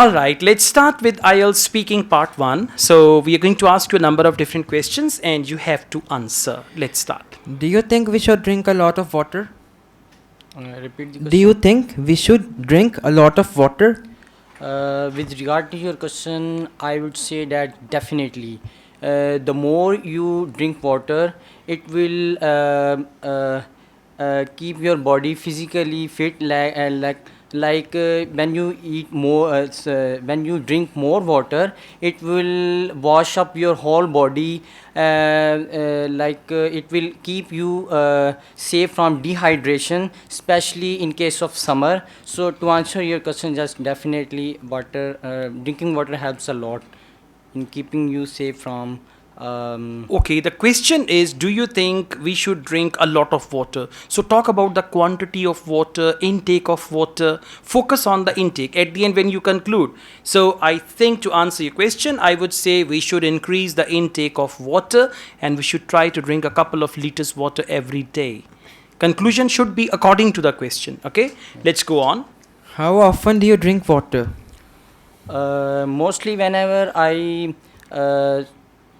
All right, let's start with IELTS speaking part 1. So we are going to ask you a number of different questions and you have to answer. Let's start. Do you think we should drink a lot of water? Repeat the question. Do you think we should drink a lot of water? With regard to your question, I would say that definitely. The more you drink water, it will keep your body physically fit. When you eat more, when you drink more water, it will wash up your whole body. It will keep you safe from dehydration, especially in case of summer. So to answer your question, just definitely water, drinking water helps a lot in keeping you safe from Okay, the question is, do you think we should drink a lot of water? So talk about the quantity of water, intake of water, focus on the intake at the end when you conclude. So I think to answer your question, I would say we should increase the intake of water and we should try to drink a couple of liters water every day. Conclusion should be according to the question. Okay, let's go on. How often do you drink water? mostly whenever I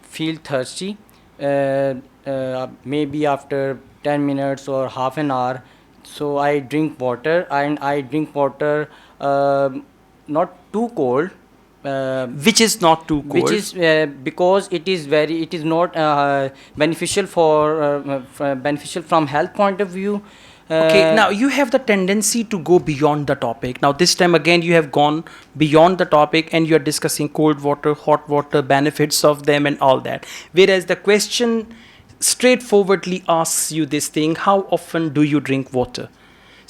feel thirsty, maybe after 10 minutes or half an hour, so I drink water, and I drink water not too cold, Which is not too cold. which is because it is not beneficial beneficial from health point of view. Okay, now you have the tendency to go beyond the topic. Now this time again you have gone beyond the topic and you are discussing cold water, hot water, benefits of them and all that. Whereas the question straightforwardly asks you this thing, how often do you drink water?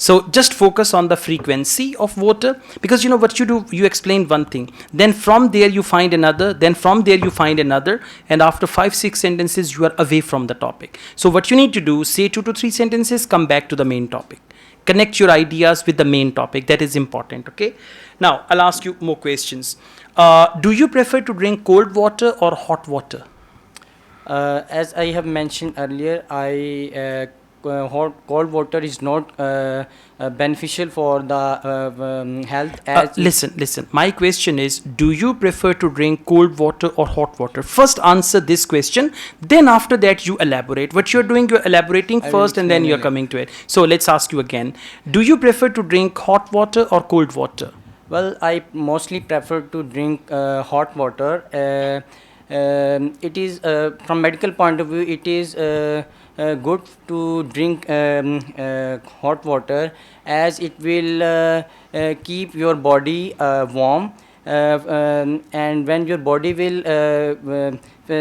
So just focus on the frequency of water, because you know what you do, you explain one thing, then from there you find another, then from there you find another, and after 5-6 sentences you are away from the topic. So what you need to do, say 2 to 3 sentences, come back to the main topic. Connect your ideas with the main topic. That is important, okay? Now I'll ask you more questions. Do you prefer to drink cold water or hot water? As I have mentioned earlier, cold water is not beneficial for the health. Listen. My question is, do you prefer to drink cold water or hot water? First answer this question, then after that you elaborate. What you're doing, you're elaborating first and then you're coming to it. So let's ask you again. Do you prefer to drink hot water or cold water? Well, I mostly prefer to drink hot water. It is from medical point of view, it is good to drink hot water, as it will keep your body warm, and when your body will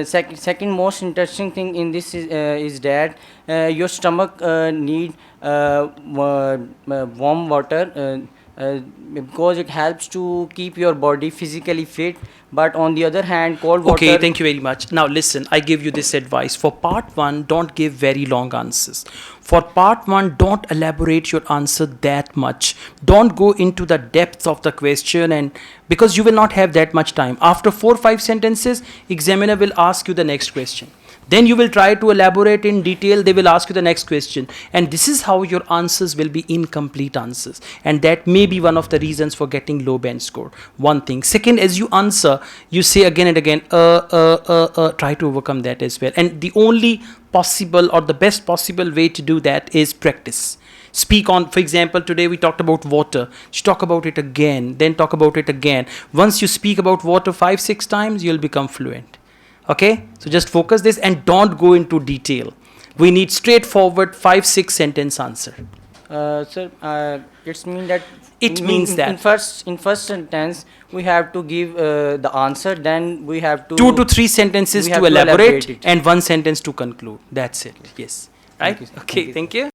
second most interesting thing in this is that your stomach need warm water, because it helps to keep your body physically fit. But on the other hand, cold water. Okay, thank you very much. Now listen, I give you this advice. For part 1, don't give very long answers. For part 1, don't elaborate your answer that much. Don't go into the depth of the question, and because you will not have that much time. After 4-5 sentences, examiner will ask you the next question. Then you will try to elaborate in detail, they will ask you the next question. And this is how your answers will be incomplete answers. And that may be one of the reasons for getting low band score. One thing. Second, as you answer, you say again and again, try to overcome that as well. And the only possible or the best possible way to do that is practice. Speak on, for example, today we talked about water. You talk about it again, then talk about it again. Once you speak about water 5-6 times, you'll become fluent. Okay, so just focus this and don't go into detail. We need straightforward 5-6 sentence answer. Sir, it's mean that in first sentence we have to give the answer, then we have to 2 to 3 sentences to elaborate and 1 sentence to conclude. That's it. Yes, right? Thank you. Okay, thank you.